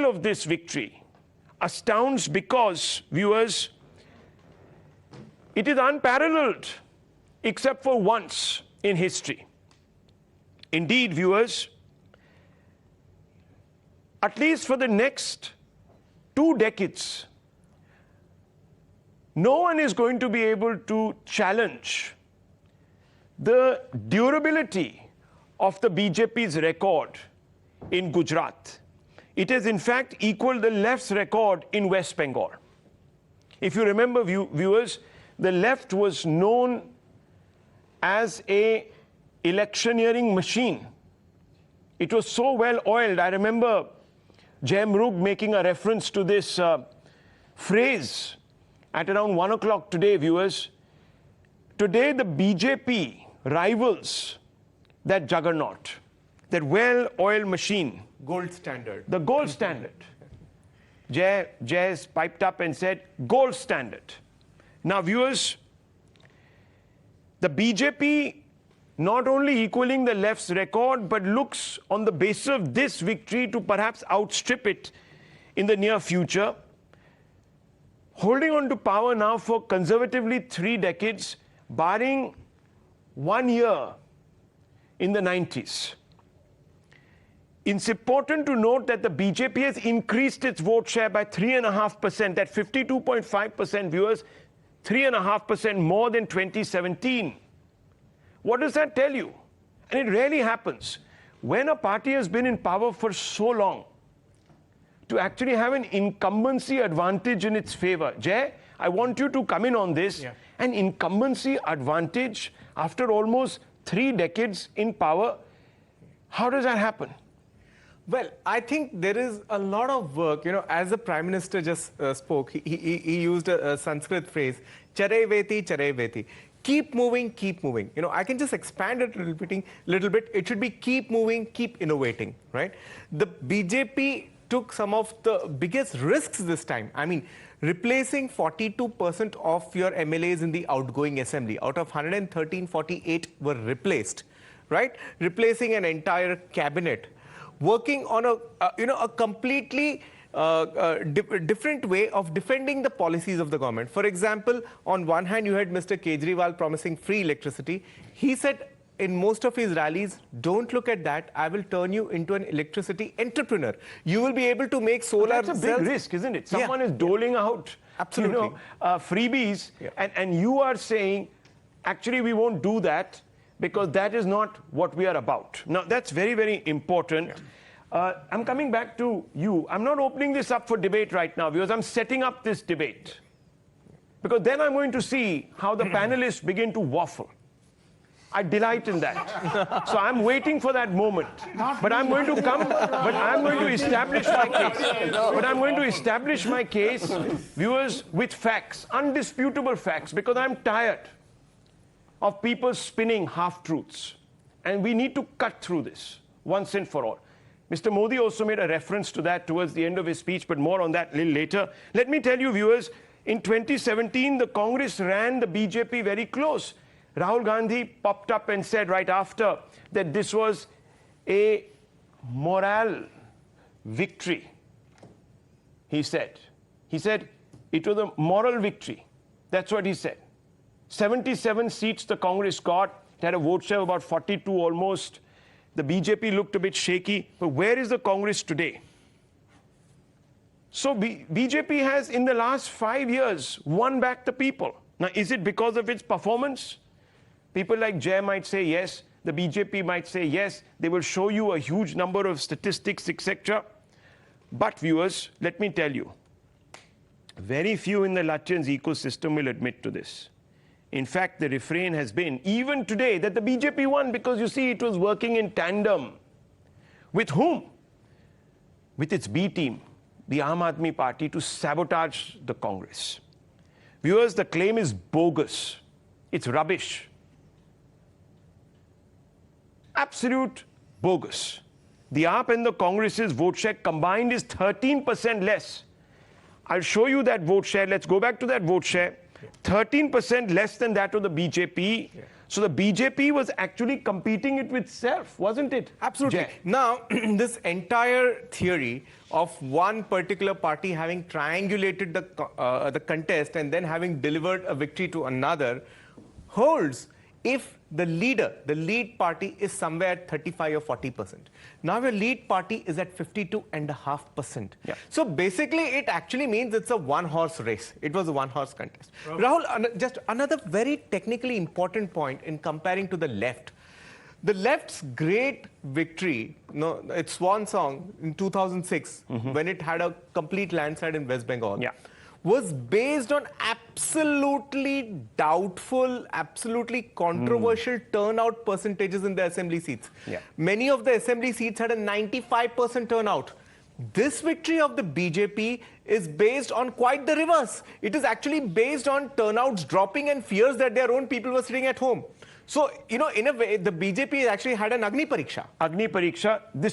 of this victory astounds because, viewers, it is unparalleled except for once in history. Indeed, viewers, at least for the next 2 decades, no one is going to be able to challenge the durability of the BJP's record in Gujarat. It has in fact equaled the left's record in West Bengal. If you remember, viewers, the left was known as a electioneering machine. It was so well oiled. I remember Jayamrug making a reference to this phrase at around 1 o'clock today, viewers. Today, the BJP rivals that juggernaut, that well-oiled machine. Gold standard. The gold standard. Jay piped up and said, gold standard. Now, viewers, the BJP not only equaling the left's record, but looks on the basis of this victory to perhaps outstrip it in the near future. Holding on to power now for conservatively 3 decades, barring 1 year in the 90s. It's important to note that the BJP has increased its vote share by 3.5%, at 52.5%, viewers, 3.5% more than 2017. What does that tell you? And it rarely happens. When a party has been in power for so long, to actually have an incumbency advantage in its favor. Jay, I want you to come in on this. Yeah. An incumbency advantage after almost 3 decades in power, how does that happen? Well, I think there is a lot of work, as the Prime Minister just spoke, he used a Sanskrit phrase, charai veti, keep moving, keep moving. I can just expand it a little bit. It should be keep moving, keep innovating, right? The BJP took some of the biggest risks this time. I mean, replacing 42% of your MLAs in the outgoing assembly. Out of 113, 48 were replaced, right? Replacing an entire cabinet. Working on a completely different way of defending the policies of the government. For example, on one hand, you had Mr. Kejriwal promising free electricity. He said in most of his rallies, don't look at that. I will turn you into an electricity entrepreneur. You will be able to make solar cells. That's a big risk, isn't it? Someone is doling out absolutely freebies, and you are saying, actually, we won't do that, because that is not what we are about. Now, that's very, very important. I'm coming back to you. I'm not opening this up for debate right now, because I'm setting up this debate. Because then I'm going to see how the panelists begin to waffle. I delight in that. So I'm waiting for that moment. But I'm going to establish my case. But I'm going to establish my case, viewers, with facts, undisputable facts, because I'm tired of people spinning half-truths. And we need to cut through this once and for all. Mr. Modi also made a reference to that towards the end of his speech, but more on that a little later. Let me tell you, viewers, in 2017, the Congress ran the BJP very close. Rahul Gandhi popped up and said right after that this was a moral victory. He said it was a moral victory. That's what he said. 77 seats the Congress got. It had a vote share of about 42 almost. The BJP looked a bit shaky. But where is the Congress today? So BJP has, in the last 5 years, won back the people. Now, is it because of its performance? People like Jay might say yes. The BJP might say yes. They will show you a huge number of statistics, etc. But, viewers, let me tell you, very few in the Lachyan's ecosystem will admit to this. In fact, the refrain has been, even today, that the BJP won because, you see, it was working in tandem. With whom? With its B team, the Aam Aadmi Party, to sabotage the Congress. Viewers, the claim is bogus. It's rubbish. Absolute bogus. The AAP and the Congress's vote share combined is 13% less. I'll show you that vote share. Let's go back to that vote share. 13% less than that of the BJP. So the BJP was actually competing it with itself, wasn't it? Absolutely. Jay. Now, this entire theory of one particular party having triangulated the contest and then having delivered a victory to another holds if the lead party is somewhere at 35 or 40%. Now your lead party is at 52.5%. Yeah. So basically it actually means it's a one-horse race. It was a one-horse contest. Rahul, just another very technically important point in comparing to the left. The left's great victory, its swan song in 2006, when it had a complete landslide in West Bengal, was based on absolutely doubtful, absolutely controversial turnout percentages in the assembly seats. Many of the assembly seats had a 95% turnout. This victory of the BJP is based on quite the reverse. It is actually based on turnouts dropping and fears that their own people were sitting at home. So, in a way, the BJP actually had an Agni Pariksha. Agni Pariksha. This